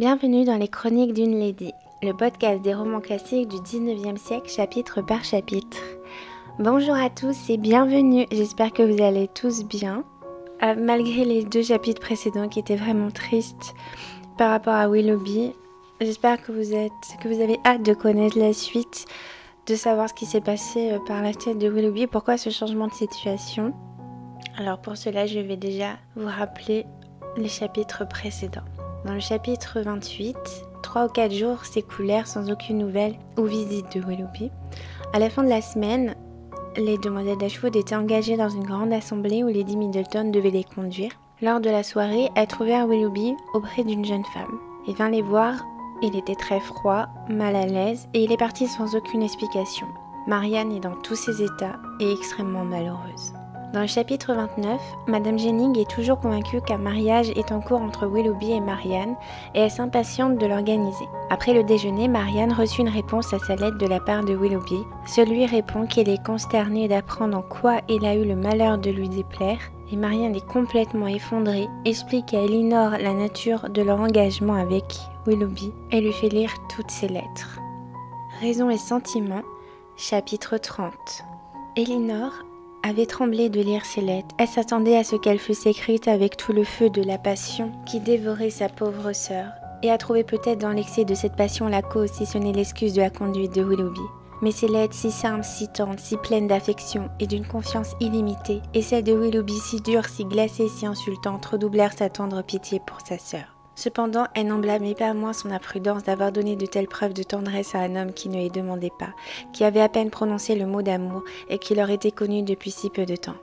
Bienvenue dans les Chroniques d'une Lady, le podcast des romans classiques du 19e siècle, chapitre par chapitre. Bonjour à tous et bienvenue, j'espère que vous allez tous bien. Malgré les 2 chapitres précédents qui étaient vraiment tristes par rapport à Willoughby, j'espère que vous avez hâte de connaître la suite, de savoir ce qui s'est passé par la tête de Willoughby, pourquoi ce changement de situation. Alors pour cela, je vais déjà vous rappeler les chapitres précédents. Dans le chapitre 28, 3 ou 4 jours s'écoulèrent sans aucune nouvelle ou visite de Willoughby. À la fin de la semaine, les demoiselles d'Ashwood étaient engagées dans une grande assemblée où Lady Middleton devait les conduire. Lors de la soirée, elles trouvèrent Willoughby auprès d'une jeune femme. Il vint les voir, il était très froid, mal à l'aise et il est parti sans aucune explication. Marianne est dans tous ses états et extrêmement malheureuse. Dans le chapitre 29, Madame Jennings est toujours convaincue qu'un mariage est en cours entre Willoughby et Marianne et elle s'impatiente de l'organiser. Après le déjeuner, Marianne reçut une réponse à sa lettre de la part de Willoughby. Celui répond qu'il est consterné d'apprendre en quoi il a eu le malheur de lui déplaire et Marianne est complètement effondrée, explique à Elinor la nature de leur engagement avec Willoughby et lui fait lire toutes ses lettres. Raison et sentiment, chapitre 30. Elinor avait tremblé de lire ces lettres. Elle s'attendait à ce qu'elles fussent écrites avec tout le feu de la passion qui dévorait sa pauvre sœur, et a trouvé peut-être dans l'excès de cette passion la cause si ce n'est l'excuse de la conduite de Willoughby. Mais ces lettres si simples, si tendres, si pleines d'affection et d'une confiance illimitée, et celles de Willoughby si dures, si glacées, si insultantes, redoublèrent sa tendre pitié pour sa sœur. Cependant, elle n'en blâmait pas moins son imprudence d'avoir donné de telles preuves de tendresse à un homme qui ne les demandait pas, qui avait à peine prononcé le mot d'amour et qui leur était connu depuis si peu de temps.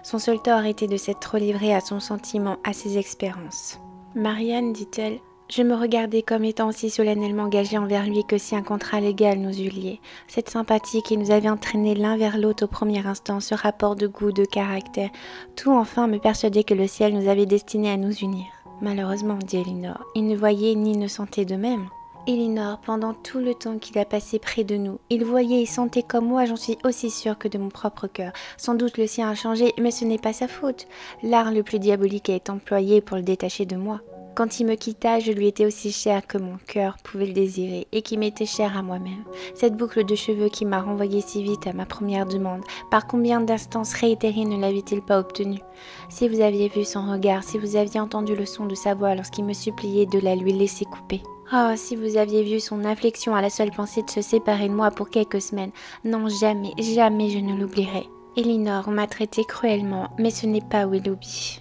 Son seul tort était de s'être trop livré à son sentiment, à ses espérances. « Marianne, dit-elle, je me regardais comme étant aussi solennellement engagée envers lui que si un contrat légal nous eût liés. Cette sympathie qui nous avait entraînés l'un vers l'autre au premier instant, ce rapport de goût, de caractère, tout enfin me persuadait que le ciel nous avait destinés à nous unir. » Malheureusement, dit Elinor, il ne voyait ni ne sentait de même. Elinor, pendant tout le temps qu'il a passé près de nous, il voyait et sentait comme moi, j'en suis aussi sûre que de mon propre cœur. Sans doute le sien a changé, mais ce n'est pas sa faute. L'art le plus diabolique est employé pour le détacher de moi. Quand il me quitta, je lui étais aussi chère que mon cœur pouvait le désirer et qui m'était chère à moi-même. Cette boucle de cheveux qui m'a renvoyé si vite à ma première demande, par combien d'instances réitérées ne l'avait-il pas obtenue? Si vous aviez vu son regard, si vous aviez entendu le son de sa voix lorsqu'il me suppliait de la lui laisser couper. Oh, si vous aviez vu son affliction à la seule pensée de se séparer de moi pour quelques semaines. Non, jamais, jamais je ne l'oublierai. Elinor m'a traité cruellement, mais ce n'est pas Willoughby.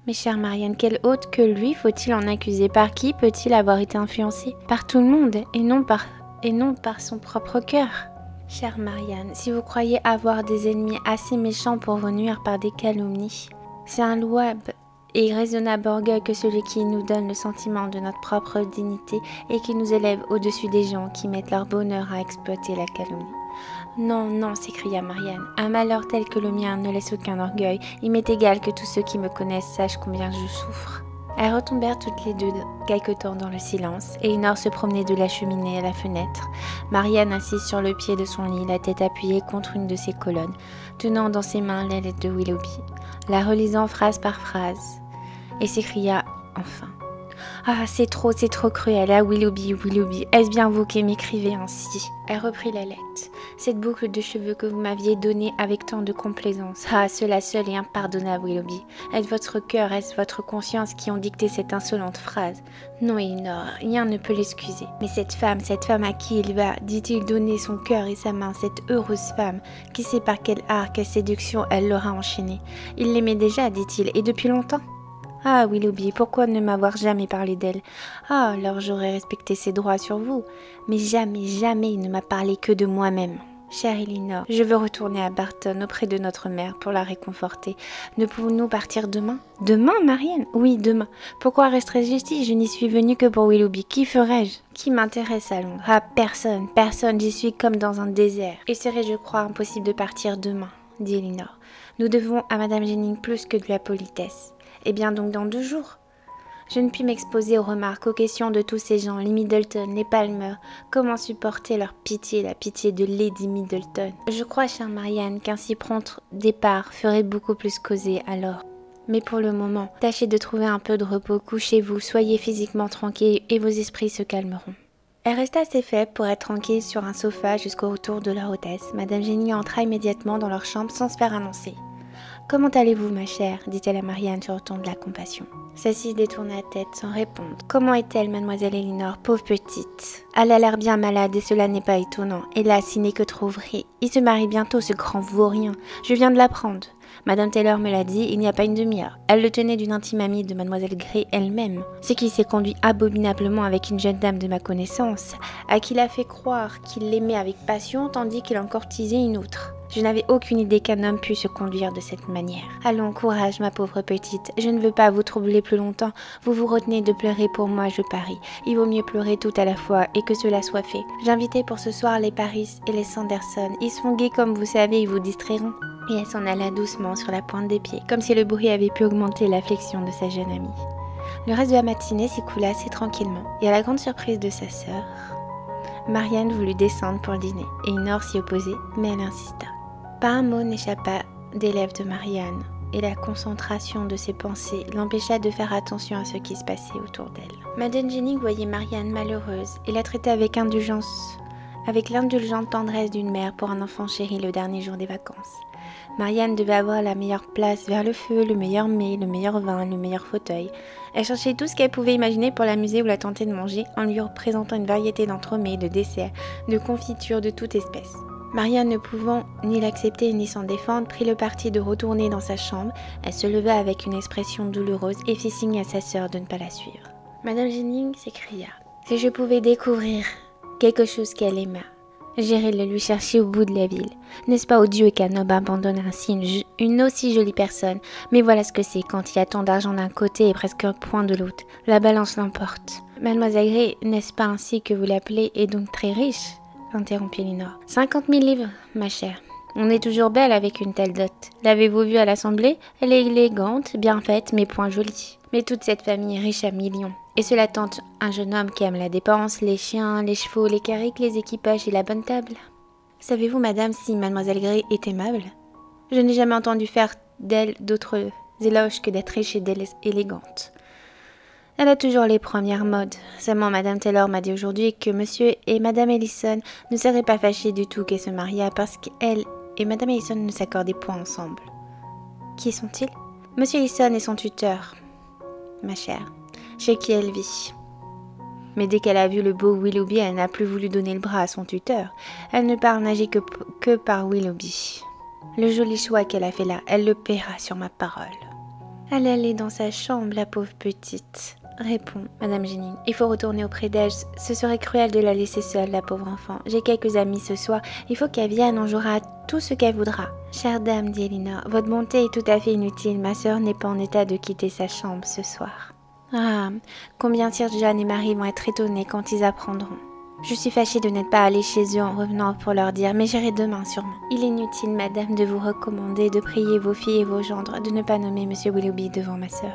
Mais chère Marianne, quel autre que lui faut-il en accuser? Par qui peut-il avoir été influencé? Par tout le monde, et non par son propre cœur. Chère Marianne, si vous croyez avoir des ennemis assez méchants pour vous nuire par des calomnies, c'est un louable et raisonnable orgueil que celui qui nous donne le sentiment de notre propre dignité et qui nous élève au-dessus des gens qui mettent leur bonheur à exploiter la calomnie. Non, non, s'écria Marianne, un malheur tel que le mien ne laisse aucun orgueil, il m'est égal que tous ceux qui me connaissent sachent combien je souffre. Elles retombèrent toutes les deux quelque temps dans le silence, et Elinor se promenait de la cheminée à la fenêtre. Marianne assise sur le pied de son lit, la tête appuyée contre une de ses colonnes, tenant dans ses mains les lettres de Willoughby, la relisant phrase par phrase, et s'écria enfin. Ah, c'est trop cruel, ah Willoughby, Willoughby, est-ce bien vous qui m'écrivez ainsi? Elle reprit la lettre. Cette boucle de cheveux que vous m'aviez donnée avec tant de complaisance, ah, cela seul est impardonnable, Willoughby. Est-ce votre cœur, est-ce votre conscience qui ont dicté cette insolente phrase? Non, Elinor, rien ne peut l'excuser. Mais cette femme à qui il va, dit-il donner son cœur et sa main, cette heureuse femme, qui sait par quel art, quelle séduction elle l'aura enchaînée. Il l'aimait déjà, dit-il, et depuis longtemps? Ah, Willoughby, pourquoi ne m'avoir jamais parlé d'elle? Ah, alors j'aurais respecté ses droits sur vous. Mais jamais, jamais il ne m'a parlé que de moi-même. Chère Elinor, je veux retourner à Barton auprès de notre mère pour la réconforter. Ne pouvons-nous partir demain? Demain, Marianne? Oui, demain. Pourquoi resterais-je ici? Je n'y suis venue que pour Willoughby. Qui ferais-je? Qui m'intéresse à Londres? Ah, personne, personne. J'y suis comme dans un désert. Il serait, je crois, impossible de partir demain, dit Elinor. Nous devons à Madame Jennings plus que de la politesse. Eh bien donc dans 2 jours. Je ne puis m'exposer aux remarques, aux questions de tous ces gens, les Middleton, les Palmer. Comment supporter leur pitié, la pitié de Lady Middleton? Je crois, chère Marianne, qu'un si prompt départ ferait beaucoup plus causer alors. Mais pour le moment, tâchez de trouver un peu de repos, couchez-vous, soyez physiquement tranquille et vos esprits se calmeront. Elle resta assez faible pour être tranquille sur un sofa jusqu'au retour de leur hôtesse. Madame Jenny entra immédiatement dans leur chambre sans se faire annoncer. « Comment allez-vous, ma chère ?» dit-elle à Marianne sur le ton de la compassion. Celle-ci détourna la tête sans répondre. « Comment est-elle, mademoiselle Elinor, pauvre petite ?»« Elle a l'air bien malade et cela n'est pas étonnant. Hélas, il n'est que trop vrai. Il se marie bientôt, ce grand vaurien. Je viens de l'apprendre. Madame Taylor me l'a dit il n'y a pas une demi-heure. Elle le tenait d'une intime amie de mademoiselle Gray elle-même. Ce qui s'est conduit abominablement avec une jeune dame de ma connaissance, à qui il a fait croire qu'il l'aimait avec passion tandis qu'il en courtisait une autre. Je n'avais aucune idée qu'un homme pût se conduire de cette manière. Allons, courage, ma pauvre petite. Je ne veux pas vous troubler plus longtemps. Vous vous retenez de pleurer pour moi, je parie. Il vaut mieux pleurer tout à la fois et que cela soit fait. J'invitais pour ce soir les Paris et les Sanderson. Ils sont gais comme vous savez, ils vous distrairont. Et elle s'en alla doucement sur la pointe des pieds, comme si le bruit avait pu augmenter l'affliction de sa jeune amie. Le reste de la matinée s'écoula assez tranquillement, et à la grande surprise de sa sœur, Marianne voulut descendre pour le dîner, et Elinor s'y opposait, mais elle insista. Pas un mot n'échappa des lèvres de Marianne, et la concentration de ses pensées l'empêcha de faire attention à ce qui se passait autour d'elle. Madame Jenny voyait Marianne malheureuse, et la traitait avec indulgence, avec l'indulgente tendresse d'une mère pour un enfant chéri le dernier jour des vacances. Marianne devait avoir la meilleure place vers le feu, le meilleur mets, le meilleur vin, le meilleur fauteuil. Elle cherchait tout ce qu'elle pouvait imaginer pour l'amuser ou la tenter de manger en lui représentant une variété d'entremets, de desserts, de confitures de toute espèce. Marianne, ne pouvant ni l'accepter ni s'en défendre, prit le parti de retourner dans sa chambre. Elle se leva avec une expression douloureuse et fit signe à sa sœur de ne pas la suivre. Madame Jennings s'écria « Si je pouvais découvrir quelque chose qu'elle aima, j'irais le lui chercher au bout de la ville. N'est-ce pas odieux qu'un homme abandonne ainsi une aussi jolie personne? Mais voilà ce que c'est quand il y a tant d'argent d'un côté et presque un point de l'autre. La balance l'emporte. Mademoiselle Gray, n'est-ce pas ainsi que vous l'appelez, est donc très riche? Interrompit Elinor. 50 000 livres, ma chère. On est toujours belle avec une telle dot. L'avez-vous vue à l'Assemblée? Elle est élégante, bien faite, mais point jolie. Mais toute cette famille est riche à millions. Et cela tente un jeune homme qui aime la dépense, les chiens, les chevaux, les carricks, les équipages et la bonne table. Savez-vous, madame, si mademoiselle Gray est aimable? Je n'ai jamais entendu faire d'elle d'autres éloges que d'être riche et élégante. Elle a toujours les premières modes. Seulement, madame Taylor m'a dit aujourd'hui que monsieur et madame Ellison ne seraient pas fâchés du tout qu'elle se mariât parce qu'elle et madame Ellison ne s'accordaient point ensemble. Qui sont-ils? Monsieur Ellison est son tuteur, ma chère, chez qui elle vit. Mais dès qu'elle a vu le beau Willoughby, elle n'a plus voulu donner le bras à son tuteur. Elle ne part nager que par Willoughby. Le joli choix qu'elle a fait là, elle le paiera sur ma parole. Elle allait dans sa chambre, la pauvre petite. Répond madame Jennings. Il faut retourner auprès d'elle. Ce serait cruel de la laisser seule, la pauvre enfant. J'ai quelques amis ce soir. Il faut qu'elle vienne, on jouera tout ce qu'elle voudra. Chère dame, dit Elinor, votre bonté est tout à fait inutile. Ma sœur n'est pas en état de quitter sa chambre ce soir. Ah, combien Sir John et Marie vont être étonnés quand ils apprendront. Je suis fâchée de n'être pas allée chez eux en revenant pour leur dire, mais j'irai demain sûrement. Il est inutile, madame, de vous recommander de prier vos filles et vos gendres de ne pas nommer monsieur Willoughby devant ma sœur.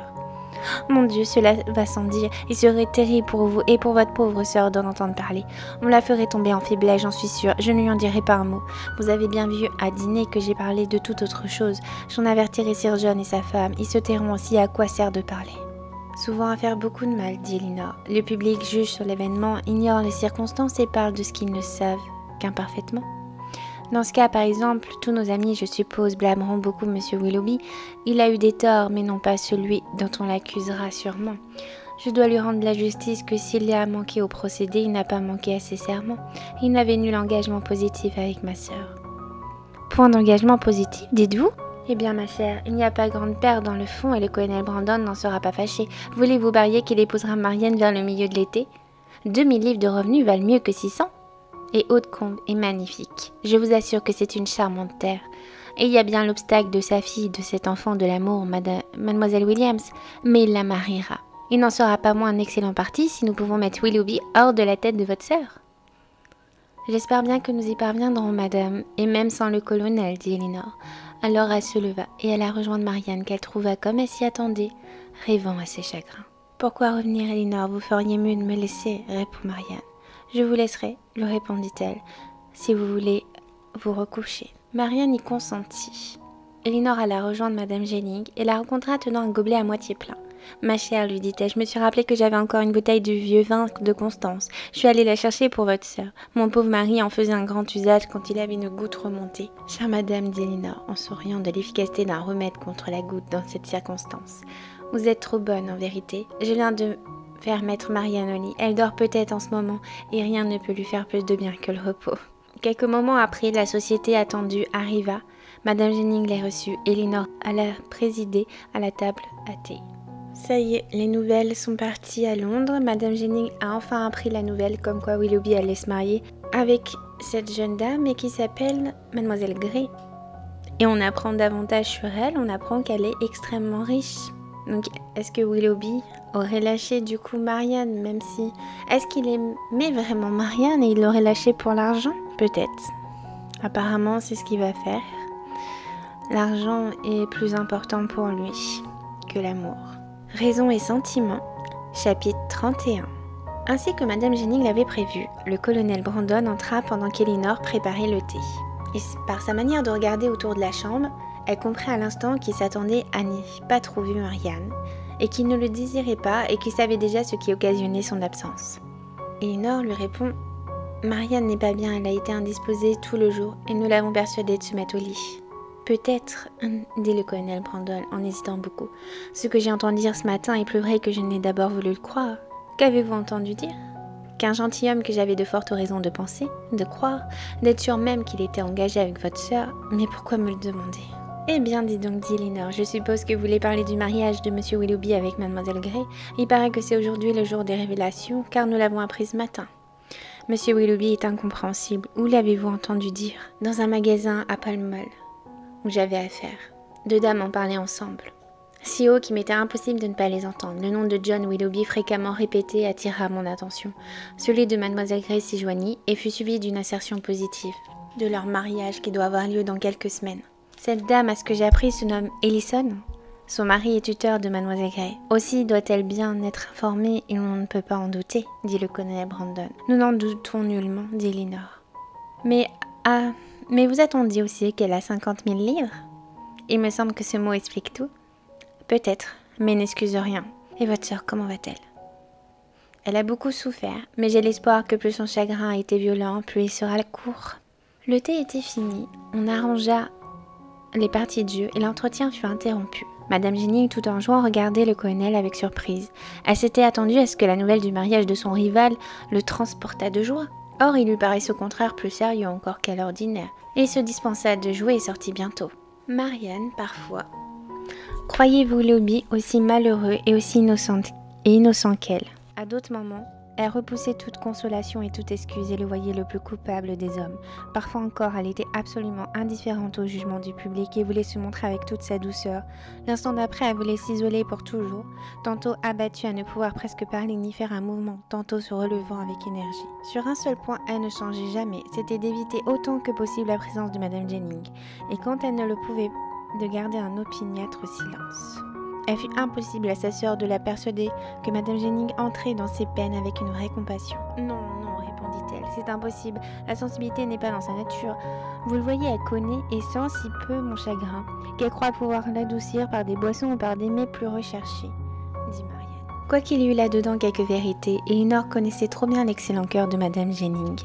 Mon Dieu, cela va sans dire. Il serait terrible pour vous et pour votre pauvre sœur d'en entendre parler. On la ferait tomber en faiblesse, j'en suis sûre. Je ne lui en dirai pas un mot. Vous avez bien vu à dîner que j'ai parlé de toute autre chose. J'en avertirai Sir John et sa femme. Ils se tairont aussi, à quoi sert de parler. Souvent à faire beaucoup de mal, dit Elinor. Le public juge sur l'événement, ignore les circonstances et parle de ce qu'ils ne savent qu'imparfaitement. Dans ce cas, par exemple, tous nos amis, je suppose, blâmeront beaucoup M. Willoughby. Il a eu des torts, mais non pas celui dont on l'accusera sûrement. Je dois lui rendre la justice que s'il a manqué au procédé, il n'a pas manqué à ses serments. Il n'avait nul engagement positif avec ma sœur. Point d'engagement positif, dites-vous? Eh bien, ma chère, il n'y a pas grande perte dans le fond et le colonel Brandon n'en sera pas fâché. Voulez-vous parier qu'il épousera Marianne vers le milieu de l'été? 2000 livres de revenus valent mieux que 600. Et Hautecombe est magnifique. Je vous assure que c'est une charmante terre. Et il y a bien l'obstacle de sa fille, de cet enfant de l'amour, mademoiselle Williams, mais il la mariera. Il n'en sera pas moins un excellent parti si nous pouvons mettre Willoughby hors de la tête de votre sœur. J'espère bien que nous y parviendrons, madame, et même sans le colonel, dit Elinor. Alors elle se leva et alla rejoindre Marianne qu'elle trouva comme elle s'y attendait, rêvant à ses chagrins. Pourquoi revenir, Elinor? Vous feriez mieux de me laisser, répond Marianne. Je vous laisserai, lui répondit-elle, si vous voulez vous recoucher. Marianne y consentit. Elinor alla rejoindre Madame Jennings et la rencontra tenant un gobelet à moitié plein. « Ma chère, lui dit-elle, je me suis rappelé que j'avais encore une bouteille du vieux vin de Constance. Je suis allée la chercher pour votre sœur. Mon pauvre mari en faisait un grand usage quand il avait une goutte remontée. »« Chère madame, dit Elinor, en souriant de l'efficacité d'un remède contre la goutte dans cette circonstance. Vous êtes trop bonne, en vérité. Je viens de faire mettre Marianne au lit. Elle dort peut-être en ce moment, et rien ne peut lui faire plus de bien que le repos. » Quelques moments après, la société attendue arriva. Madame Jennings les reçut. Elinor alla présider à la table à thé. Ça y est, les nouvelles sont parties à Londres. Madame Jennings a enfin appris la nouvelle comme quoi Willoughby allait se marier avec cette jeune dame et qui s'appelle Mademoiselle Grey. Et on apprend davantage sur elle, on apprend qu'elle est extrêmement riche. Donc est-ce que Willoughby aurait lâché du coup Marianne, même si... Est-ce qu'il aimait vraiment Marianne et il l'aurait lâchée pour l'argent? Peut-être. Apparemment c'est ce qu'il va faire. L'argent est plus important pour lui que l'amour. Raison et sentiment, chapitre 31. Ainsi que Madame Jennings l'avait prévu, le colonel Brandon entra pendant qu'Elinor préparait le thé. Et par sa manière de regarder autour de la chambre, elle comprit à l'instant qu'il s'attendait à n'y pas trouver Marianne, et qu'il ne le désirait pas et qu'il savait déjà ce qui occasionnait son absence. Elinor lui répond « Marianne n'est pas bien, elle a été indisposée tout le jour et nous l'avons persuadée de se mettre au lit. » Peut-être, dit le colonel Brandon en hésitant beaucoup. Ce que j'ai entendu dire ce matin est plus vrai que je n'ai d'abord voulu le croire. Qu'avez-vous entendu dire? Qu'un gentilhomme que j'avais de fortes raisons de penser, de croire, d'être sûr même qu'il était engagé avec votre sœur, mais pourquoi me le demander? Eh bien, dit donc, dit Elinor, je suppose que vous voulez parler du mariage de Monsieur Willoughby avec Mademoiselle Grey. Il paraît que c'est aujourd'hui le jour des révélations, car nous l'avons appris ce matin. Monsieur Willoughby est incompréhensible. Où l'avez-vous entendu dire? Dans un magasin à Pall Mall, où j'avais affaire. Deux dames en parlaient ensemble. Si haut qu'il m'était impossible de ne pas les entendre. Le nom de John Willoughby, fréquemment répété, attira mon attention. Celui de Mademoiselle Grey s'y joignit et fut suivi d'une assertion positive de leur mariage qui doit avoir lieu dans quelques semaines. Cette dame, à ce que j'ai appris, se nomme Ellison. Son mari est tuteur de Mademoiselle Grey. Aussi doit-elle bien être informée et on ne peut pas en douter, dit le colonel Brandon. Nous n'en doutons nullement, dit Elinor. Mais vous a-t-on dit aussi qu'elle a 50 000 livres? Il me semble que ce mot explique tout. Peut-être, mais n'excuse rien. Et votre sœur, comment va-t-elle? Elle a beaucoup souffert, mais j'ai l'espoir que plus son chagrin a été violent, plus il sera court. Le thé était fini, on arrangea les parties de jeu et l'entretien fut interrompu. Madame Jennings, tout en jouant, regardait le colonel avec surprise. Elle s'était attendue à ce que la nouvelle du mariage de son rival le transportât de joie. Or, il lui paraissait au contraire plus sérieux encore qu'à l'ordinaire, et il se dispensa de jouer et sortit bientôt. Marianne, parfois, croyait Willoughby aussi malheureux et aussi innocent qu'elle. À d'autres moments, elle repoussait toute consolation et toute excuse et le voyait le plus coupable des hommes. Parfois encore, elle était absolument indifférente au jugement du public et voulait se montrer avec toute sa douceur. L'instant d'après, elle voulait s'isoler pour toujours, tantôt abattue à ne pouvoir presque parler ni faire un mouvement, tantôt se relevant avec énergie. Sur un seul point, elle ne changeait jamais, c'était d'éviter autant que possible la présence de Madame Jennings, et quand elle ne le pouvait, de garder un opiniâtre silence. Elle fut impossible à sa sœur de la persuader que Madame Jennings entrait dans ses peines avec une vraie compassion. « Non, non, répondit-elle, c'est impossible, la sensibilité n'est pas dans sa nature. Vous le voyez, elle connaît et sent si peu mon chagrin, qu'elle croit pouvoir l'adoucir par des boissons ou par des mets plus recherchés, dit Marianne. » Quoiqu'il y eût là-dedans quelques vérités, Elinor connaissait trop bien l'excellent cœur de Madame Jennings.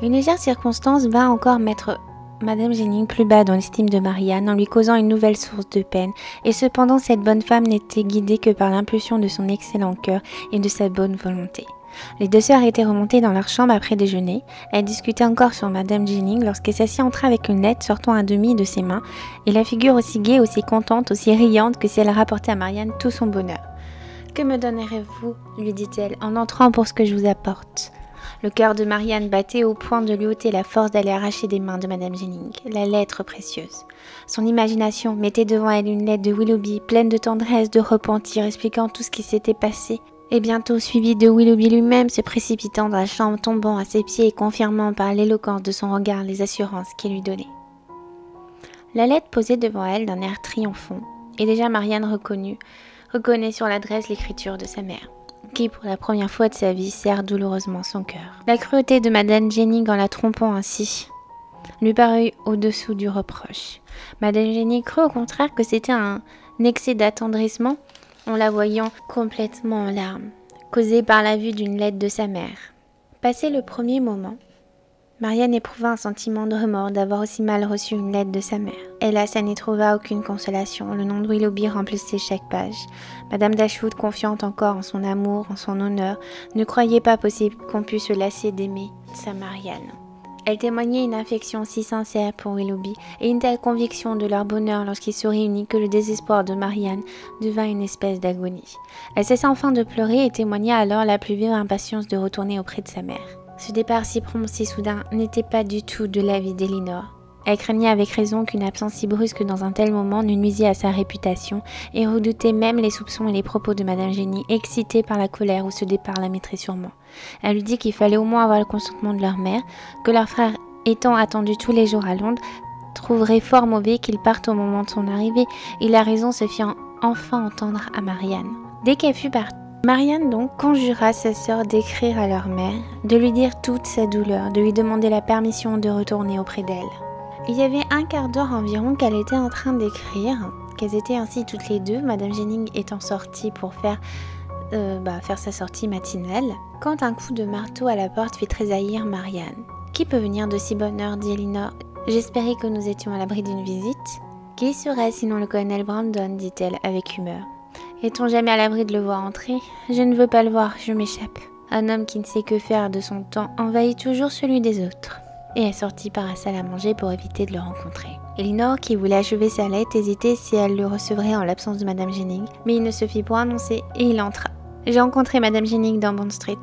Une légère circonstance vint encore mettre Madame Jennings plus bas dans l'estime de Marianne en lui causant une nouvelle source de peine, et cependant cette bonne femme n'était guidée que par l'impulsion de son excellent cœur et de sa bonne volonté. Les deux sœurs étaient remontées dans leur chambre après déjeuner. Elles discutaient encore sur Madame Jennings lorsque celle-ci entra avec une lettre sortant à demi de ses mains, et la figure aussi gaie, aussi contente, aussi riante que si elle rapportait à Marianne tout son bonheur. « Que me donnerez-vous, lui dit-elle, en entrant pour ce que je vous apporte ?» Le cœur de Marianne battait au point de lui ôter la force d'aller arracher des mains de Madame Jennings la lettre précieuse. Son imagination mettait devant elle une lettre de Willoughby, pleine de tendresse, de repentir, expliquant tout ce qui s'était passé, et bientôt suivie de Willoughby lui-même se précipitant dans la chambre, tombant à ses pieds et confirmant par l'éloquence de son regard les assurances qu'il lui donnait. La lettre posée devant elle d'un air triomphant, et déjà Marianne reconnaît sur l'adresse l'écriture de sa mère, qui, pour la première fois de sa vie, serre douloureusement son cœur. La cruauté de Madame Jennings en la trompant ainsi lui parut au-dessous du reproche. Madame Jenny crut au contraire que c'était un excès d'attendrissement en la voyant complètement en larmes, causé par la vue d'une lettre de sa mère. Passé le premier moment, Marianne éprouva un sentiment de remords d'avoir aussi mal reçu une lettre de sa mère. Hélas, elle n'y trouva aucune consolation. Le nom de Willoughby remplissait chaque page. Madame Dashwood, confiante encore en son amour, en son honneur, ne croyait pas possible qu'on pût se lasser d'aimer sa Marianne. Elle témoignait une affection si sincère pour Willoughby et une telle conviction de leur bonheur lorsqu'ils se réunissent que le désespoir de Marianne devint une espèce d'agonie. Elle cessa enfin de pleurer et témoigna alors la plus vive impatience de retourner auprès de sa mère. Ce départ si prompt, si soudain, n'était pas du tout de l'avis d'Elinor. Elle craignait avec raison qu'une absence si brusque dans un tel moment ne nuisît à sa réputation et redoutait même les soupçons et les propos de Madame Jenny, excités par la colère où ce départ la mettrait sûrement. Elle lui dit qu'il fallait au moins avoir le consentement de leur mère, que leur frère, étant attendu tous les jours à Londres, trouverait fort mauvais qu'il parte au moment de son arrivée, et la raison se fit enfin entendre à Marianne. Dès qu'elle fut partie, Marianne donc conjura sa sœur d'écrire à leur mère, de lui dire toute sa douleur, de lui demander la permission de retourner auprès d'elle. Il y avait un quart d'heure environ qu'elle était en train d'écrire, qu'elles étaient ainsi toutes les deux, Madame Jennings étant sortie pour faire sa sortie matinale, quand un coup de marteau à la porte fit tressaillir Marianne. « Qui peut venir de si bonne heure ?» dit Elinor. « J'espérais que nous étions à l'abri d'une visite. »« Qui serait sinon le colonel Brandon ?» dit-elle avec humeur. « Est-on jamais à l'abri de le voir entrer ? Je ne veux pas le voir, je m'échappe. Un homme qui ne sait que faire de son temps envahit toujours celui des autres. » Et elle sortit par la salle à manger pour éviter de le rencontrer. Elinor, qui voulait achever sa lettre, hésitait si elle le recevrait en l'absence de Madame Jennings, mais il ne se fit point annoncer et il entra. « J'ai rencontré Madame Jennings dans Bond Street, »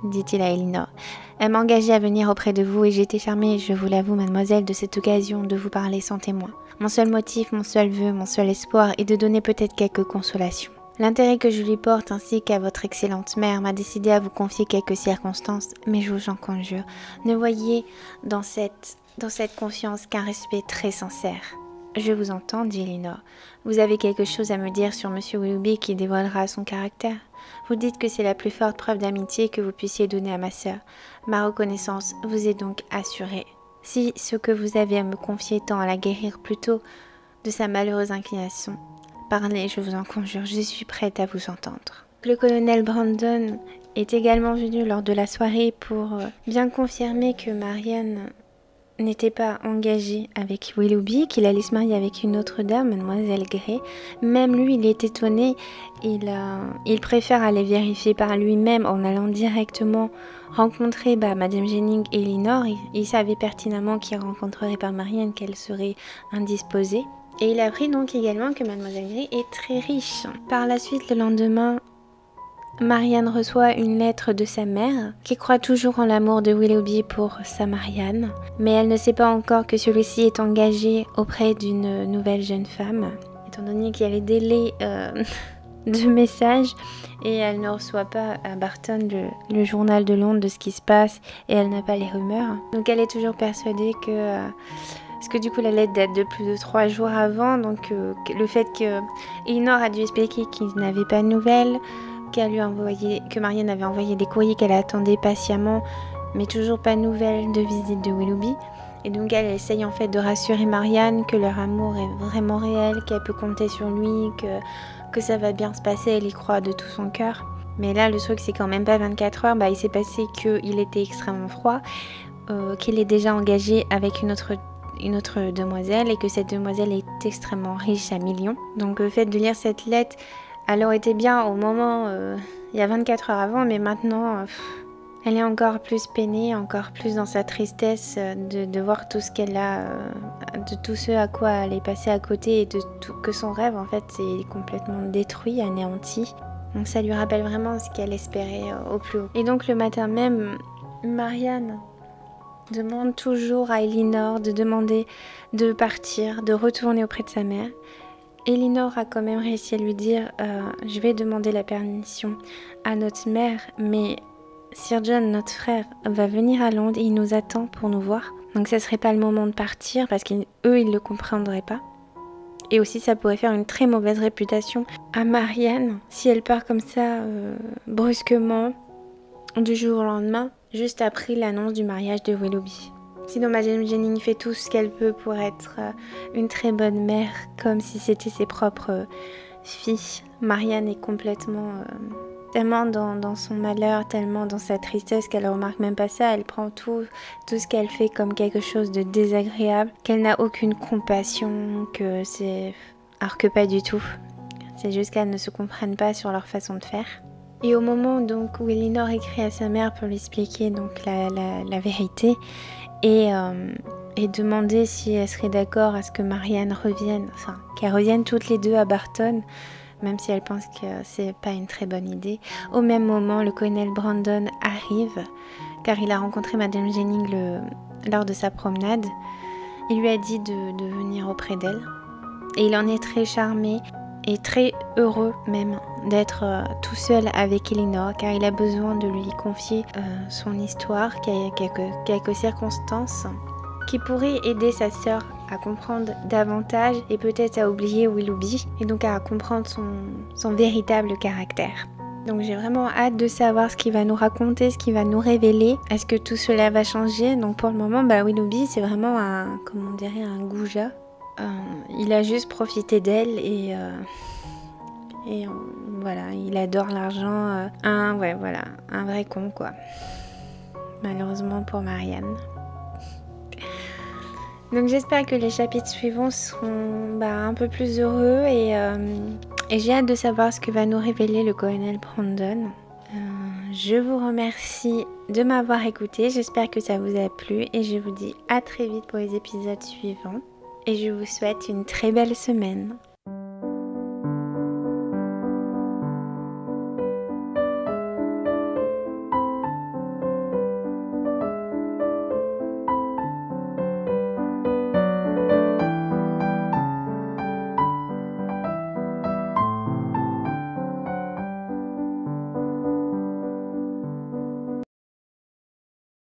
dit-il à Elinor. « Elle m'a engagé à venir auprès de vous et j'ai été charmée, je vous l'avoue, mademoiselle, de cette occasion de vous parler sans témoin. Mon seul motif, mon seul vœu, mon seul espoir est de donner peut-être quelques consolations. L'intérêt que je lui porte ainsi qu'à votre excellente mère m'a décidé à vous confier quelques circonstances, mais je vous en conjure, ne voyez dans cette confiance qu'un respect très sincère. » « Je vous entends, dit Elinor. Vous avez quelque chose à me dire sur Monsieur Willoughby qui dévoilera son caractère. Vous dites que c'est la plus forte preuve d'amitié que vous puissiez donner à ma sœur. Ma reconnaissance vous est donc assurée. Si ce que vous avez à me confier tend à la guérir plutôt de sa malheureuse inclination, parlez, je vous en conjure, je suis prête à vous entendre. » Le colonel Brandon est également venu lors de la soirée pour bien confirmer que Marianne n'était pas engagée avec Willoughby, qu'il allait se marier avec une autre dame, mademoiselle Gray. Même lui, il est étonné, il préfère aller vérifier par lui-même en allant directement rencontrer Madame Jennings et Elinor. Il savait pertinemment qu'il rencontrerait par Marianne qu'elle serait indisposée. Et il apprit donc également que mademoiselle Gray est très riche. Par la suite, le lendemain, Marianne reçoit une lettre de sa mère, qui croit toujours en l'amour de Willoughby pour sa Marianne, mais elle ne sait pas encore que celui-ci est engagé auprès d'une nouvelle jeune femme, étant donné qu'il y a les délais de messages, et elle ne reçoit pas à Barton le journal de Londres de ce qui se passe, et elle n'a pas les rumeurs. Donc elle est toujours persuadée que... parce que du coup la lettre date de plus de 3 jours avant, donc le fait que Elinor a dû expliquer qu'il n'avait pas de nouvelles, que Marianne avait envoyé des courriers qu'elle attendait patiemment, mais toujours pas de nouvelles de visite de Willoughby. Et donc elle essaye en fait de rassurer Marianne que leur amour est vraiment réel, qu'elle peut compter sur lui, que ça va bien se passer, elle y croit de tout son cœur. Mais là le truc c'est quand même pas 24 heures, il s'est passé qu'il était extrêmement froid, qu'il est déjà engagé avec une autre demoiselle et que cette demoiselle est extrêmement riche à millions. Donc le fait de lire cette lettre, elle aurait été bien au moment, il y a 24 heures avant, mais maintenant, elle est encore plus peinée, encore plus dans sa tristesse de voir tout ce qu'elle a, de tout ce à quoi elle est passée à côté et de tout que son rêve, en fait, est complètement détruit, anéanti. Donc ça lui rappelle vraiment ce qu'elle espérait au plus haut. Et donc le matin même, Marianne demande toujours à Elinor de demander de partir, de retourner auprès de sa mère. Elinor a quand même réussi à lui dire je vais demander la permission à notre mère, mais Sir John, notre frère, va venir à Londres et il nous attend pour nous voir. Donc ça serait pas le moment de partir parce qu'eux, ils le comprendraient pas. Et aussi, ça pourrait faire une très mauvaise réputation à Marianne si elle part comme ça brusquement du jour au lendemain, juste après l'annonce du mariage de Willoughby. Sinon, Madame Jennings fait tout ce qu'elle peut pour être une très bonne mère, comme si c'était ses propres filles. Marianne est complètement tellement dans son malheur, tellement dans sa tristesse qu'elle ne remarque même pas ça. Elle prend tout ce qu'elle fait comme quelque chose de désagréable, qu'elle n'a aucune compassion, que c'est... Alors que pas du tout. C'est juste qu'elles ne se comprennent pas sur leur façon de faire. Et au moment donc où Elinor écrit à sa mère pour lui expliquer donc la vérité et demander si elle serait d'accord à ce que Marianne revienne, enfin qu'elles reviennent toutes les deux à Barton, même si elle pense que c'est pas une très bonne idée. Au même moment, le colonel Brandon arrive car il a rencontré Madame Jennings lors de sa promenade. Il lui a dit de venir auprès d'elle et il en est très charmé. Et très heureux même d'être tout seul avec Elinor car il a besoin de lui confier son histoire, quelques circonstances qui pourraient aider sa sœur à comprendre davantage et peut-être à oublier Willoughby et donc à comprendre son véritable caractère. Donc j'ai vraiment hâte de savoir ce qu'il va nous raconter, ce qu'il va nous révéler. Est-ce que tout cela va changer? Donc pour le moment, Willoughby c'est vraiment un goujat. Il a juste profité d'elle et voilà, il adore l'argent. Un vrai con quoi. Malheureusement pour Marianne. Donc j'espère que les chapitres suivants seront un peu plus heureux et j'ai hâte de savoir ce que va nous révéler le colonel Brandon. Je vous remercie de m'avoir écouté, j'espère que ça vous a plu et je vous dis à très vite pour les épisodes suivants. Et je vous souhaite une très belle semaine.